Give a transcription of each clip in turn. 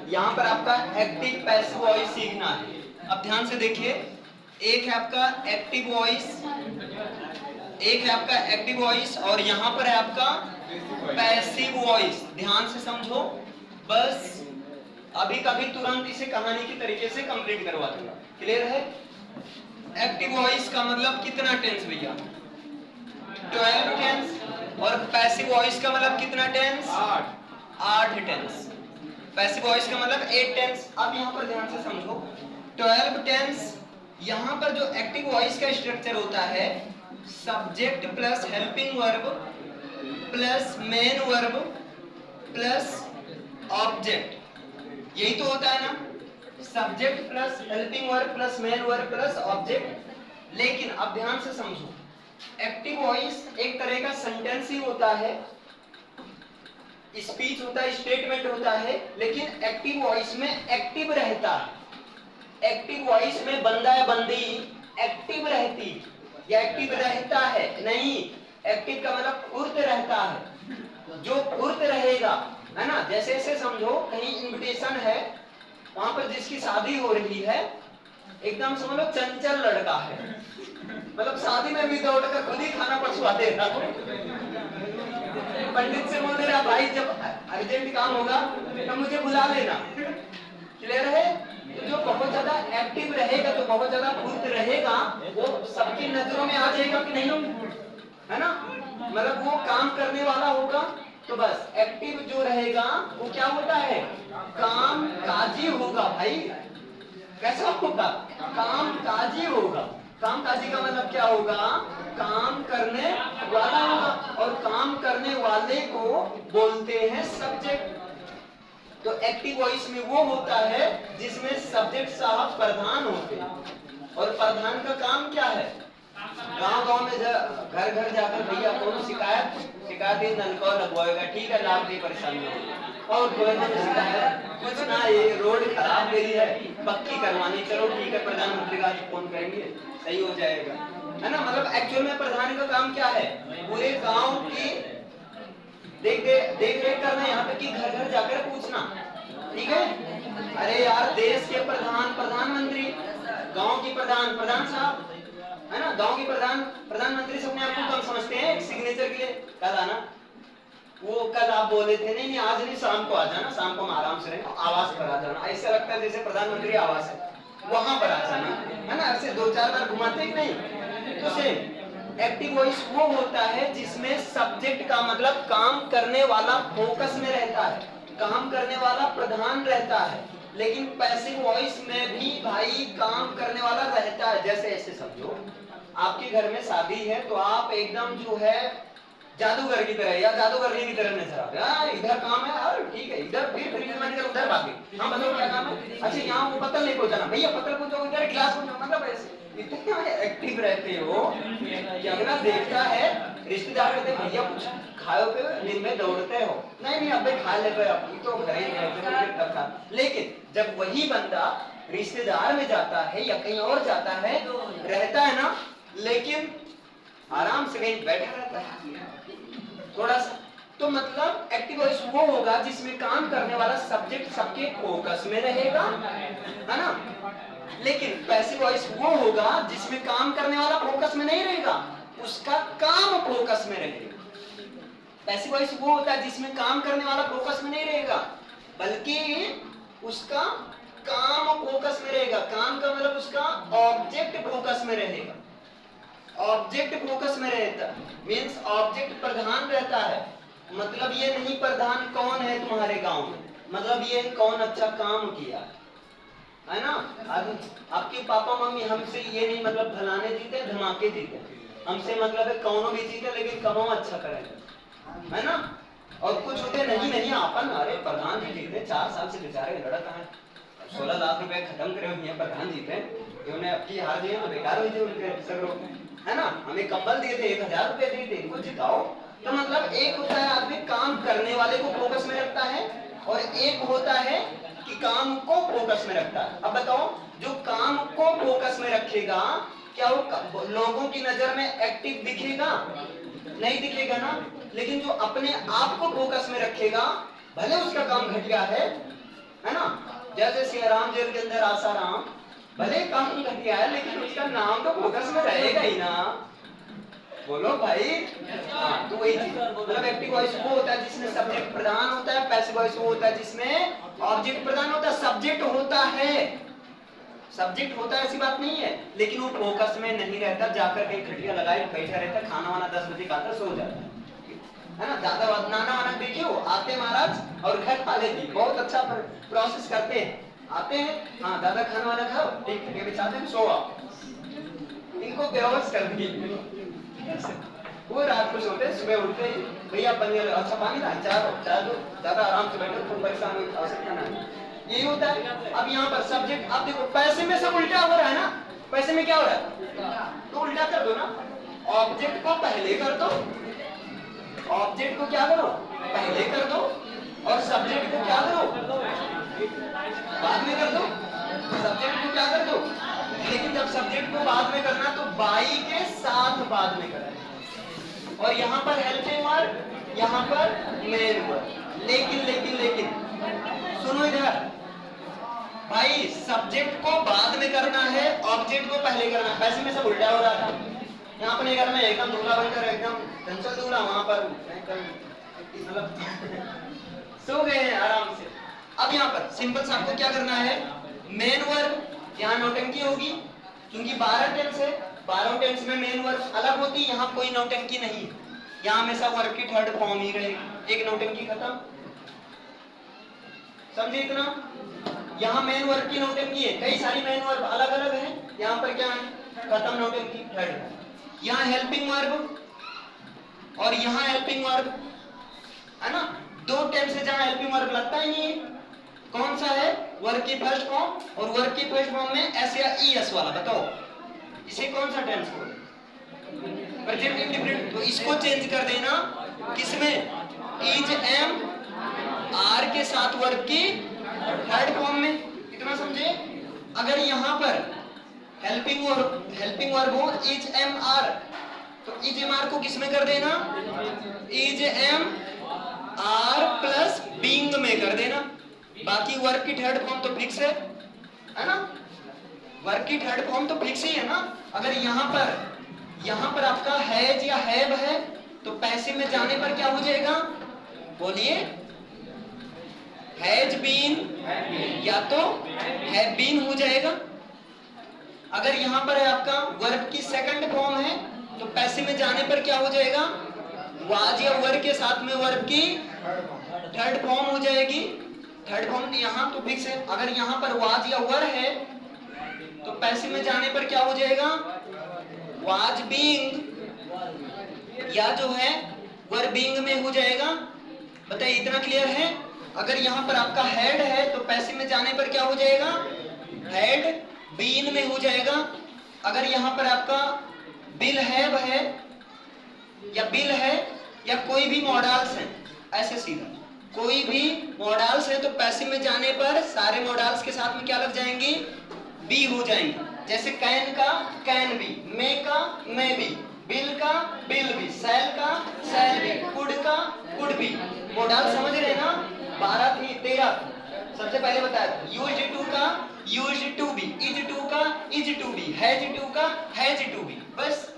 यहाँ पर आपका एक्टिव पैसिव वॉइस सीखना है। अब ध्यान से देखिए, एक है आपका एक्टिव वॉइस, एक है आपका एक्टिव वॉइस और यहाँ पर है आपका पैसिव वॉइस। ध्यान से समझो, बस अभी कभी तुरंत इसे कहानी की तरीके से कंप्लीट करवा दूंगा। क्लियर है? एक्टिव वॉइस का मतलब कितना टेंस भैया? 12 टेंस। और पैसिव वॉइस का मतलब कितना टेंस? 8 टेंस। पैसिव वॉइस का मतलब 8 टेंस। अब यहाँ पर ध्यान से समझो, 12 टेंस। यहाँ पर जो एक्टिव वॉइस का स्ट्रक्चर होता है, subject plus helping verb plus main verb plus object, यही तो होता है ना, subject plus helping verb plus main verb plus object. लेकिन अब ध्यान से समझो, एक्टिव वॉइस एक तरह का सेंटेंस ही होता है, स्पीच होता है, स्टेटमेंट होता है, लेकिन एक्टिव वॉइस में एक्टिव रहता है। एक्टिव वॉइस में बंदा या बंदी एक्टिव रहती या एक्टिव रहता है नहीं। एक्टिव का मतलब फुर्त रहता है, जो फुर्त रहेगा, है ना। जैसे ऐसे समझो, कहीं इनविटेशन है, वहां पर जिसकी शादी हो रही है, एकदम समझ लो चंचल लड़का है, मतलब शादी में भी दौड़ कर खुद ही खाना पहुंचवा देगा। पंडित से बोल देना, भाई जब अर्जेंट काम होगा तो मुझे बुला लेना। क्लियर है? तो जो बहुत ज्यादा एक्टिव रहेगा, जो बहुत ज्यादा फुर्त रहेगा, वो सबकी नजरों में आ जाएगा कि नहीं, है ना। मतलब वो काम करने वाला होगा। तो बस एक्टिव जो रहेगा वो क्या होता है? काम काजी होगा भाई। कैसा होगा? काम काजी होगा। काम काजी का मतलब क्या होगा? काम करने वाला होगा, और काम करने वाले को बोलते हैं सब्जेक्ट। तो एक्टिव वॉइस में वो होता है जिसमें सब्जेक्ट साहब प्रधान होते हैं। और प्रधान का काम क्या है? गांव गांव में घर घर जाकर भैया कौन शिकायत नलका लगवाएगा, ठीक है, लाभ दी परेशानी होगी। और शिकायत कुछ ना, ये रोड खराब मेरी है, पक्की करवानी, चलो ठीक है, प्रधानमंत्री का फोन करेंगे, सही हो जाएगा, है ना। मतलब एक्चुअल में प्रधान का काम क्या है? पूरे गांव की देख रेख करना, यहाँ तक कि घर घर जाकर पूछना, ठीक है। अरे यार, देश के प्रधानमंत्री, गांव की प्रधान साहब, है ना, गांव की प्रधानमंत्री से अपने आप को कम समझते हैं। सिग्नेचर के लिए कल आना, वो कल आप बोले थे नहीं आज नहीं, शाम को आ जाना, शाम को हम आराम से रहेंगे, आवास पर आ जाना। ऐसा लगता है जैसे प्रधानमंत्री आवास है, वहां पर आ जाना, है ना। ऐसे 2-4 बार घुमाते कि नहीं। तो सेम एक्टिव वॉइस वो होता है जिसमें सब्जेक्ट का मतलब काम करने वाला फोकस में रहता है, काम करने वाला प्रधान रहता है। लेकिन पैसिव वॉइस में भी भाई काम करने वाला रहता है। जैसे ऐसे समझो, आपके घर में शादी है, तो आप एकदम जो है जादूगर की तरह या जादूगरनी की तरह नजर आते हैं। इधर काम है, और ठीक है, इधर फिर उधर भागे, हाँ बताओ क्या काम है? अच्छा, यहाँ वो पत्तल नहीं पहुंचाना, भैया पत्तल पहुंचाओ, इधर गिलास पहुंचाओ। मतलब ऐसे इतने एक्टिव रहते हो कि अगला देखता है, रिश्तेदार कहते हैं भैया कुछ खाओ पे, दिन में दौड़ते हो, नहीं अबे खा ले, तो घर ही रहते। लेकिन जब वही बंदा रिश्तेदार में जाता है या कहीं और जाता है, रहता है ना, लेकिन आराम से कहीं बैठा रहता है थोड़ा सा। तो मतलब एक्टिव वॉइस वो होगा जिसमें काम करने वाला सब्जेक्ट सबके फोकस में रहेगा, है ना। लेकिन पैसिव वॉइस वो होगा जिसमें काम करने वाला फोकस में नहीं रहेगा, उसका काम फोकस में रहेगा। पैसिव वॉइस वो होता है जिसमें काम करने वाला फोकस में नहीं रहेगा, बल्कि उसका काम फोकस में रहेगा। काम का मतलब उसका ऑब्जेक्ट फोकस में रहेगा। ऑब्जेक्ट फोकस में रहता मीन्स ऑब्जेक्ट प्रधान रहता है। मतलब ये नहीं प्रधान कौन है तुम्हारे गांव में, मतलब ये कौन अच्छा काम किया, है ना। आपके पापा मम्मी हमसे ये नहीं मतलब फलाने जीते धमाके जीते, हमसे मतलब है कौनो भी जीते लेकिन कमाओ अच्छा करेगा, है ना। और कुछ होते नहीं आपन, अरे प्रधान जी जीते 4 साल से बेचारे लड़त है, 16 लाख रुपए खत्म करे हुए प्रधान जीते, उन्हें आपकी हार दिए तो बेकार हुई थी उनके सगरों, है ना। हमें कंबल दिए थे, 1000 रुपए दिए थे, इनको जिताओ। तो मतलब एक होता है आदमी काम करने वाले को फोकस में रखता है, और एक होता है कि काम को फोकस में रखता है। अब बताओ, जो काम को फोकस में रखेगा, क्या वो लोगों की नजर में एक्टिव दिखेगा? नहीं दिखेगा ना। लेकिन जो अपने आप को फोकस में रखेगा, भले उसका काम घटिया है, है ना। जैसे सियाराम जेल के अंदर आसाराम, भले काम कर दिया है लेकिन उसका नाम तो फोकस में रहेगा ही ना। बोलो भाई। हाँ, तो वही चीज मतलब एक्टिव वॉइस वो होता है जिसमें सब्जेक्ट प्रधान होता है, पैसिव वॉइस वो होता है जिसमें ऑब्जेक्ट प्रधान होता है। सब्जेक्ट होता है, सब्जेक्ट होता है ऐसी बात नहीं है, लेकिन वो फोकस में नहीं रहता, जाकर कहीं खटिया लगाए बैठा रहता, खाना वाना 10 बजे खाता सो जाता है ना। दादा नाना वाना देखियो आते महाराज और घर वाले भी बहुत अच्छा प्रोसेस करते हैं। आते हैं, हाँ दादा खाना वाना खाओ, ठीक खटिया बिछा दे, सो आओ, इनको बेहोश कर दिए। वो रात को सोते, सुबह उठते ही भैया पनीर अच्छा पानी ला, चाय दो, ज्यादा आराम से बैठो, तुम परेशान हो आवश्यकता नहीं। यही होता है। अब यहाँ पर सब्जेक्ट, आप देखो पैसे में सब उल्टा हो रहा है ना। पैसे में क्या हो रहा है, तो उल्टा कर दो ना, ऑब्जेक्ट को पहले कर दो, ऑब्जेक्ट को क्या करो पहले कर दो, और सब्जेक्ट को क्या करो बाद में कर दो। सब्जेक्ट को क्या कर दो, लेकिन जब सब्जेक्ट को बाद में करना तो बाई के साथ बाद में करना, और यहाँ पर हेल्पिंग वर्ब, यहाँ पर मेन वर्ब। लेकिन लेकिन लेकिन सुनो इधर भाई, सब्जेक्ट को बाद में करना है, ऑब्जेक्ट को पहले करना है। पैसे में सब उल्टा हो रहा था। यहाँ अपने घर में एकदम दूल्हा बनकर एकदम चंचल दूल्हा, वहां पर मतलब सो गए हैं आराम से। अब यहाँ पर सिंपल सा आपको क्या करना है, मेन वर्ब, यहाँ नौटंकी होगी क्योंकि 12 टेंस है, 12 टेंस में मेन वर्ब अलग होती, यहाँ कोई नौटंकी नहीं, यहाँ हमेशा वर्ब की थर्ड फॉर्म ही रहेगी, एक नौटंकी खत्म। समझे इतना। यहाँ मेन वर्ब की नौटंकी है, कई सारी मेन वर्ब अलग अलग है, यहाँ पर क्या है खत्म नौटंकी थर्ड। यहाँ हेल्पिंग वर्ब और यहाँ हेल्पिंग वर्ब है ना, दो टेंस है जहाँ हेल्पिंग वर्ब लगता ही नहीं है। कौन सा है, वर्ब की फर्स्ट फॉर्म, और वर्ब की फर्स्ट फॉर्म में एस या ई एस वाला, बताओ इसे कौन सा टेंस बोले, प्रेजेंट इंडिफरेंट। तो इसको चेंज कर देना किसमें, इज एम आर के साथ वर्ब की थर्ड फॉर्म में। इतना समझे। अगर यहाँ पर हेल्पिंग वर्ब हो इज एम आर, तो इज एम आर को किसमें कर देना, is am are plus being में कर देना। बाकी वर्ब की थर्ड फॉर्म तो फिक्स है ना, वर्ब की थर्ड फॉर्म तो फिक्स ही है ना। अगर यहाँ पर आपका हैज या हैव है तो पैसे में जाने पर क्या हो जाएगा, बोलिए, हैज बीन या तो हैव बीन हो जाएगा। अगर यहाँ पर है आपका वर्ब की सेकंड फॉर्म है तो पैसे में जाने पर क्या हो जाएगा, वाज या वर के साथ में वर्ब की थर्ड फॉर्म हो जाएगी। थर्ड फॉर्म यहाँ तो फिक्स है। अगर यहाँ पर वाज या वर है तो पैसे में जाने पर क्या हो जाएगा, वाज बीइंग या जो है वर बीइंग में हो जाएगा। बताइए इतना क्लियर है। अगर यहाँ पर आपका हेड है तो पैसे में जाने पर क्या हो जाएगा, हेड बीन में हो जाएगा। अगर यहाँ पर आपका बिल हैव है या बिल है या कोई भी मॉडल्स है, ऐसे सीधा कोई भी मॉडल्स है तो पैसे में जाने पर सारे मॉडल्स के साथ में क्या लग जाएंगे, बी हो जाएंगे। जैसे कैन का कैन बी, मे का मे बी, बिल का बिल बी, सेल का सेल बी, कुड का कुड बी। मॉडल समझ रहे ना, 12 थी 13। सबसे पहले बताया यूज्ड टू का used to be, is to का is to be, has to का हैज टू बी, बस।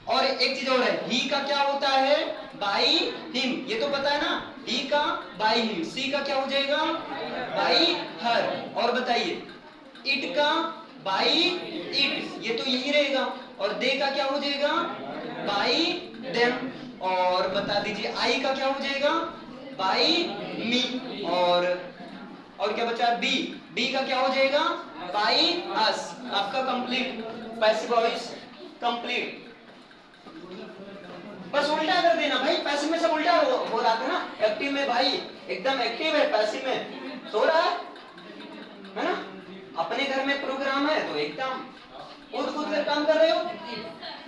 और एक चीज और है, ही का क्या होता है, बाई हिम, ये तो पता है ना। ही का बाई हिम, सी का क्या हो जाएगा, बाई हर। और बताइए इट का बाई इट, ये तो यही रहेगा। और दे का क्या हो जाएगा, बाई देम। और बता दीजिए आई का क्या हो जाएगा, बाई मी। और क्या बचा, बी, बी का क्या हो जाएगा, बाई अस। आपका कंप्लीट पैसिव वॉइस कंप्लीट। बस उल्टा कर देना भाई, पैसिव में सब उल्टा हो रहा था ना। एक्टिव में भाई एकदम एक्टिव है, पैसिव में सो रहा है ना। अपने घर में प्रोग्राम है तो एकदम कूद कूद कर काम कर रहे हो,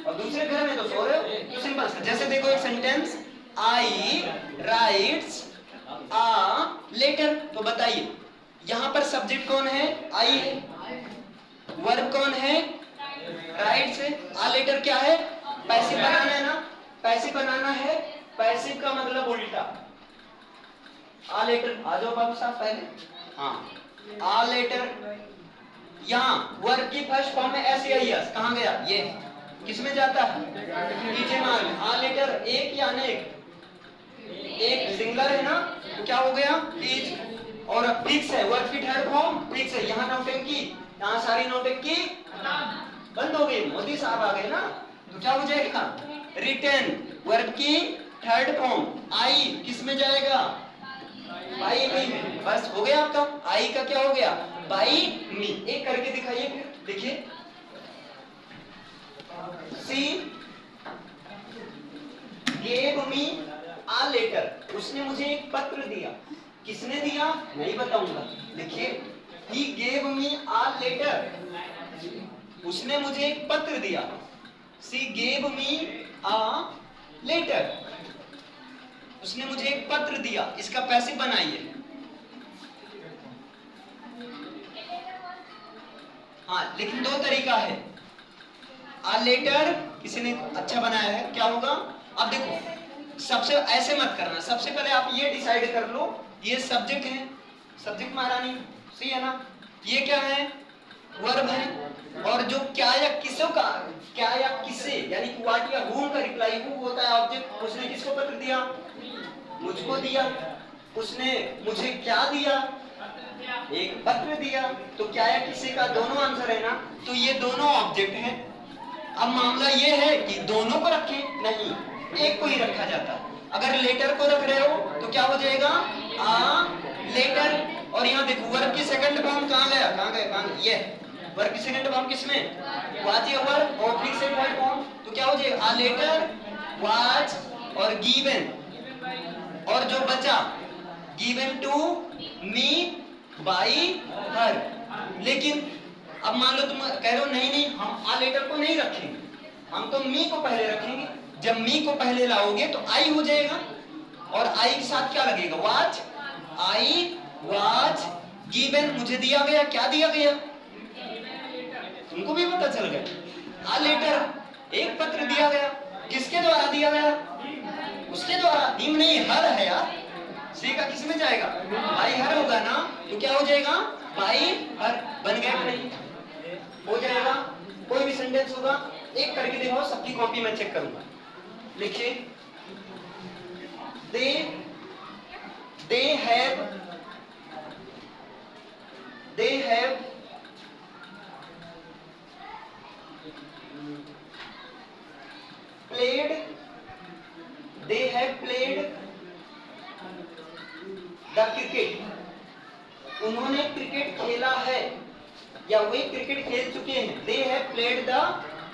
और दूसरे घर में तो सो रहे हो। तो सिंपल सा, जैसे देखो एक sentence, I writes a letter. तो बताइए यहाँ पर सब्जेक्ट कौन है, आई है, वर्ब कौन है, राइट्स है, आ लेटर क्या है, पैसिव बनाना है ना। पैसिव बनाना है, पैसिव का मतलब उल्टा, आ लेटर आ जाओ बाबू साहब पहले। हाँ, आ लेटर, यहाँ वर्ब की फर्स्ट फॉर्म में एस या यस, कहाँ गया ये, किसमें जाता है, टीजे मार्ग में। आ लेटर एक या अनेक, एक सिंगलर है ना, तो क्या हो गया इज, और फिक्स है, वर्ब की थर्ड फॉर्म फिक्स है। यहाँ नौटंकी, यहाँ सारी नौटंकी बंद हो गई, मोदी साहब आ गए ना, तो क्या हो जाएगा रिटर्न, वर्ब की थर्ड फॉर्म आई किस में जाएगा, बाई मी में। बस हो गया आपका, आई का क्या हो गया, बाई मी। एक करके दिखाइए फिर, देखिए सी गेव मी आ लेटर, उसने मुझे एक पत्र दिया, किसने दिया नहीं बताऊंगा, लिखिए he gave me uh letter, उसने मुझे एक पत्र दिया, सी गेव मी आ लेटर, उसने मुझे एक पत्र दिया। इसका पैसिव बनाइए, हाँ लेकिन दो तरीका है, आ लेटर किसी ने अच्छा बनाया है, क्या होगा, अब देखो सबसे ऐसे मत करना, सबसे पहले आप ये डिसाइड कर लो, ये सब्जेक्ट है, सब्जेक्ट महारानी सही है ना, ये क्या है वर्ब है, और जो क्या या किसों का, क्या या किसे यानी कि व्हाट या हूम का रिप्लाई हु होता है ऑब्जेक्ट। उसने किसको पत्र दिया, मुझको दिया, उसने मुझे क्या दिया, एक पत्र दिया, तो क्या या किसे का दोनों आंसर है ना, तो ये दोनों ऑब्जेक्ट हैं। अब मामला ये है कि दोनों को रखें, नहीं एक को ही रखा जाता। अगर लेटर को रख रहे हो तो क्या हो जाएगा आ लेटर, और यहाँ देखो वर्ब की सेकंड फॉर्म कहाँ गया, कहाँ गया, कहाँ गया, ये वर्ब की सेकंड फॉर्म किसमें, वाज या वर्ब, और फिर से थर्ड फॉर्म, तो क्या हो जाएगा आ लेटर वाज और गिवन, और जो बचा given to me by her. लेकिन अब मान लो तुम कह रहे हो नहीं नहीं हम आ लेटर को नहीं रखेंगे, हम तो मी को पहले रखेंगे। जब मी को पहले लाओगे तो आई हो जाएगा, और आई के साथ क्या लगेगा वाज, आई वाज गिवन, मुझे दिया गया, क्या दिया गया, तुमको भी पता चल गया, आ लेटर एक पत्र दिया गया, किसके द्वारा दिया गया, उसके द्वारा, हिम नहीं हर है यार, सी का किस में जाएगा, बाई हर होगा ना, तो क्या हो जाएगा बाई हर, बन गया कि नहीं, हो जाएगा। कोई भी सेंटेंस होगा एक करके देखो, सबकी कॉपी में चेक करूंगा, लिखिए they have played the cricket, उन्होंने क्रिकेट खेला है, या वे क्रिकेट खेल चुके हैं, they have played the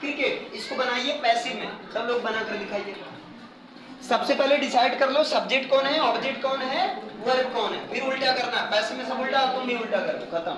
cricket। इसको बनाइए पैसिव में, सब लोग बनाकर दिखाइए। सबसे पहले डिसाइड कर लो सब्जेक्ट कौन है, ऑब्जेक्ट कौन है, वर्ब कौन है, फिर उल्टा करना है, पैसिव में सब उल्टा, तुम भी उल्टा कर दो, खत्म।